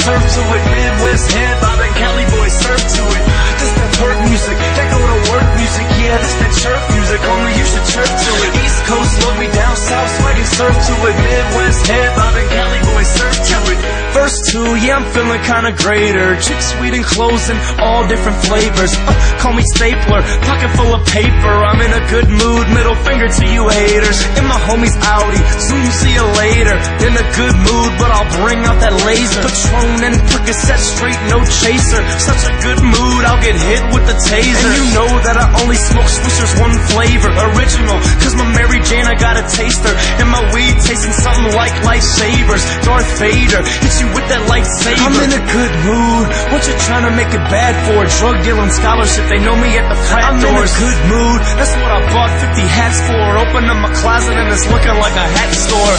surf to it. Midwest hip hop and Cali boys surf to it. This that work music, that go to work music. Yeah, this that chirp music, homie, you should chirp to it. East Coast love me, down south swaggin' surf to it. Midwest hip hop and Cali boys surf to it. Verse 2, yeah, I'm feeling kinda greater. Chicks sweet and clothes in all different flavors. Call me Stapler, pocket full of paper. I'm in a good mood, middle finger to you haters. And my homies Audi, soon see you later. In a good mood, but I'll bring out that laser. Patron and Percocet straight, no chaser. Such a good mood, I'll get hit with the taser. And you know that I only smoke swishers, one flavor, original. Cause my Mary Jane, I got a taster. And my weed tasting something like lifesavers. Darth Vader, hit you with that lightsaber. I'm in a good mood, what you trying to make it bad for? Drug dealing scholarship, they know me at the frat doors. I'm in a good mood, that's what I bought 50 hats for. Open up my closet and it's looking like a hat store.